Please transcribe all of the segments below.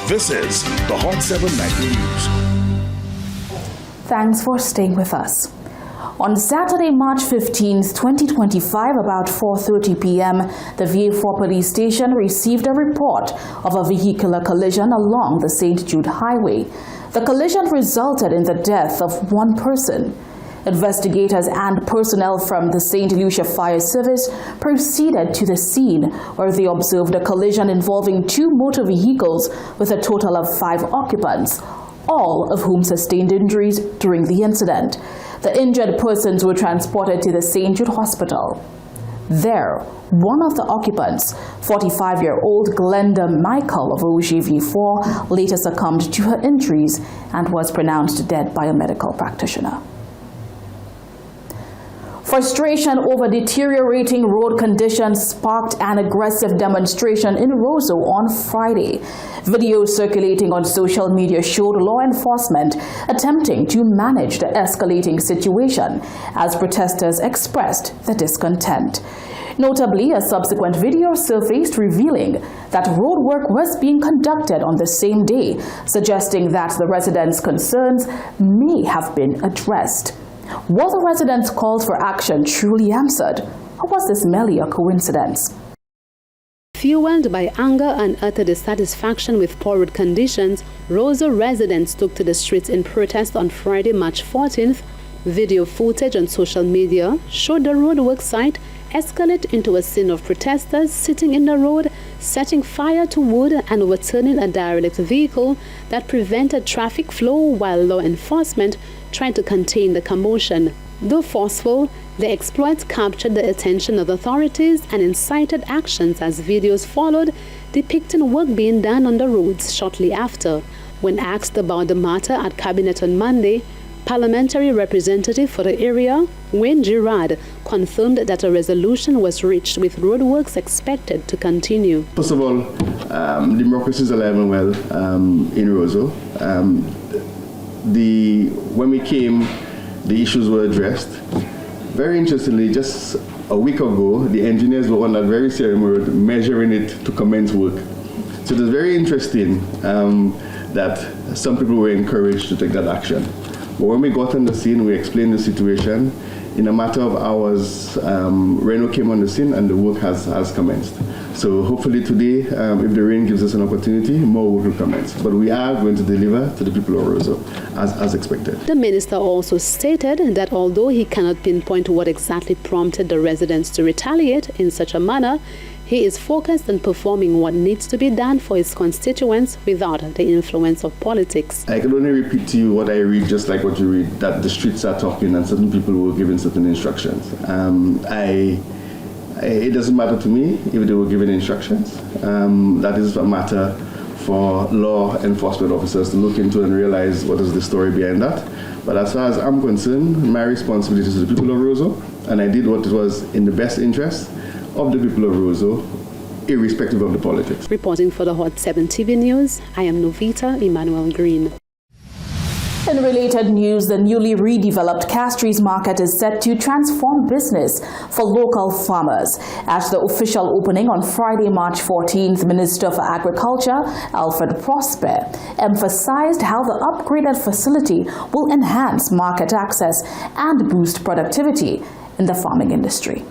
This is the Hot 790 News. Thanks for staying with us. On Saturday, March 15, 2025, about 4:30 p.m., the VA4 police station received a report of a vehicular collision along the St. Jude Highway. The collision resulted in the death of one person. Investigators and personnel from the Saint Lucia Fire Service proceeded to the scene, where they observed a collision involving two motor vehicles with a total of 5 occupants, all of whom sustained injuries during the incident. The injured persons were transported to the St. Jude Hospital. There, one of the occupants, 45-year-old Glenda Michael of OGV4, later succumbed to her injuries and was pronounced dead by a medical practitioner. Frustration over deteriorating road conditions sparked an aggressive demonstration in Roseau on Friday. Videos circulating on social media showed law enforcement attempting to manage the escalating situation as protesters expressed their discontent. Notably, a subsequent video surfaced revealing that road work was being conducted on the same day, suggesting that the residents' concerns may have been addressed. Were the residents' calls for action truly answered, or was this merely a coincidence? Fueled by anger and utter dissatisfaction with poor road conditions, Roseau residents took to the streets in protest on Friday, March 14th. Video footage on social media showed the roadwork site escalate into a scene of protesters sitting in the road, setting fire to wood and overturning a derelict vehicle that prevented traffic flow while law enforcement tried to contain the commotion. Though forceful, the exploits captured the attention of authorities and incited actions as videos followed depicting work being done on the roads shortly after. When asked about the matter at Cabinet on Monday, Parliamentary representative for the area, Wayne Girard, confirmed that a resolution was reached with roadworks expected to continue. First of all, democracy is alive and well in Roseau. When we came, the issues were addressed. Very interestingly, just a week ago, the engineers were on that very same road measuring it to commence work. So it was very interesting that some people were encouraged to take that action. But when we got on the scene, we explained the situation. In a matter of hours, Renault came on the scene and the work has commenced. So hopefully today, if the rain gives us an opportunity, more work will commence. But we are going to deliver to the people of Roseau as expected. The minister also stated that although he cannot pinpoint what exactly prompted the residents to retaliate in such a manner, he is focused on performing what needs to be done for his constituents without the influence of politics. I can only repeat to you what I read, just like what you read, that the streets are talking and certain people were given certain instructions. It doesn't matter to me if they were given instructions. That is a matter for law enforcement officers to look into and realize what is the story behind that. But as far as I'm concerned, my responsibility is to the people of Roseau, and I did what was in the best interest of the people of Roseau, irrespective of the politics. Reporting for the Hot 7 TV News, I am Novita Emmanuel Green. In related news, the newly redeveloped Castries Market is set to transform business for local farmers. At the official opening on Friday, March 14th, Minister for Agriculture, Alfred Prosper, emphasized how the upgraded facility will enhance market access and boost productivity in the farming industry.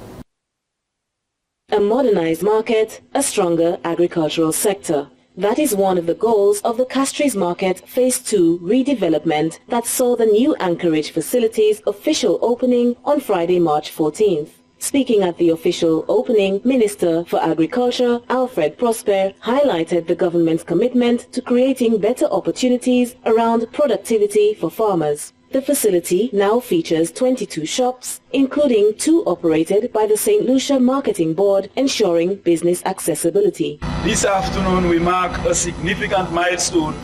A modernized market, a stronger agricultural sector. That is one of the goals of the Castries Market Phase 2 redevelopment that saw the new Anchorage facility's official opening on Friday, March 14th. Speaking at the official opening, Minister for Agriculture Alfred Prosper highlighted the government's commitment to creating better opportunities around productivity for farmers. The facility now features 22 shops, including 2 operated by the Saint Lucia Marketing Board, ensuring business accessibility. This afternoon we mark a significant milestone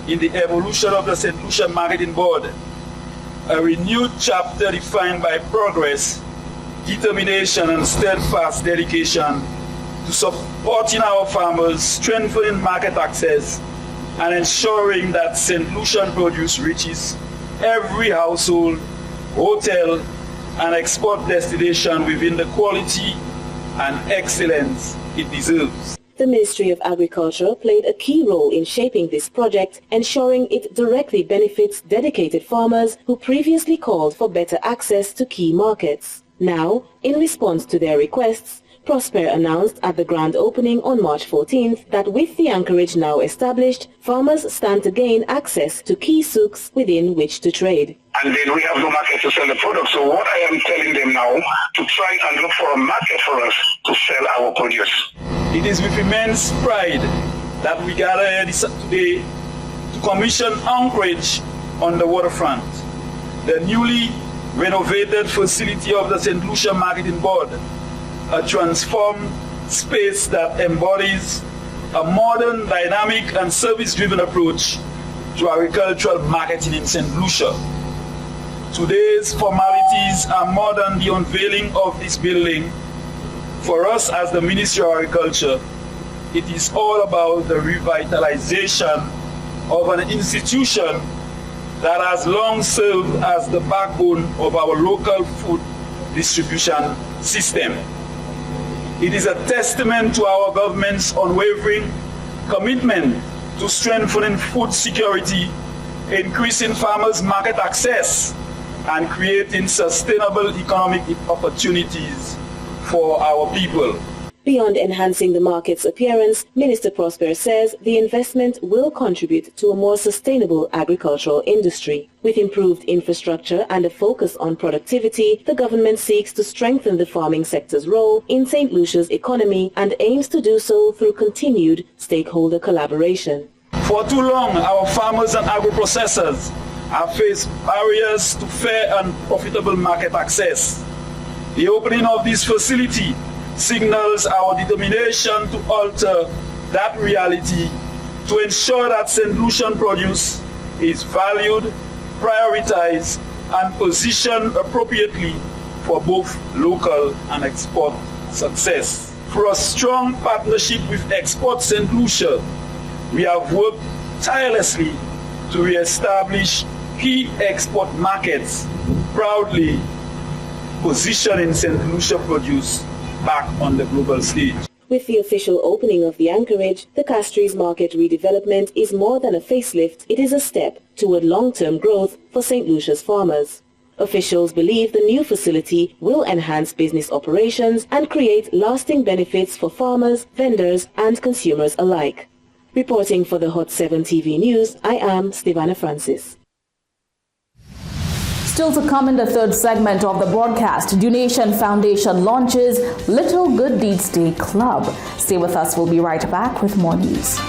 in the evolution of the Saint Lucia Marketing Board, a renewed chapter defined by progress, determination and steadfast dedication to supporting our farmers, strengthening market access and ensuring that Saint Lucian produce reaches every household, hotel and export destination within the quality and excellence it deserves. The Ministry of Agriculture played a key role in shaping this project, ensuring it directly benefits dedicated farmers who previously called for better access to key markets. Now, in response to their requests, Prosper announced at the grand opening on March 14th that with the anchorage now established, farmers stand to gain access to key souks within which to trade. And then we have no market to sell the product. So what I am telling them now, to try and look for a market for us to sell our produce. It is with immense pride that we gather here today to commission anchorage on the waterfront. The newly renovated facility of the Saint Lucia Marketing Board, a transformed space that embodies a modern, dynamic and service-driven approach to agricultural marketing in Saint Lucia. Today's formalities are more than the unveiling of this building. For us as the Ministry of Agriculture, it is all about the revitalization of an institution that has long served as the backbone of our local food distribution system. It is a testament to our government's unwavering commitment to strengthening food security, increasing farmers' market access, and creating sustainable economic opportunities for our people. Beyond enhancing the market's appearance, Minister Prosper says the investment will contribute to a more sustainable agricultural industry. With improved infrastructure and a focus on productivity, the government seeks to strengthen the farming sector's role in St. Lucia's economy and aims to do so through continued stakeholder collaboration. For too long, our farmers and agro-processors have faced barriers to fair and profitable market access. The opening of this facility signals our determination to alter that reality to ensure that St. Lucian produce is valued, prioritized, and positioned appropriately for both local and export success. Through a strong partnership with Export St. Lucia, we have worked tirelessly to re-establish key export markets, proudly positioning St. Lucia produce back on the global stage. With the official opening of the anchorage, the Castries market redevelopment is more than a facelift, it is a step toward long-term growth for St. Lucia's farmers. Officials believe the new facility will enhance business operations and create lasting benefits for farmers, vendors and consumers alike. Reporting for the Hot 7 TV News, I am Stevana Francis. Still to come in the third segment of the broadcast, Donation Foundation launches Little Good Deeds Day Club. Stay with us, we'll be right back with more news.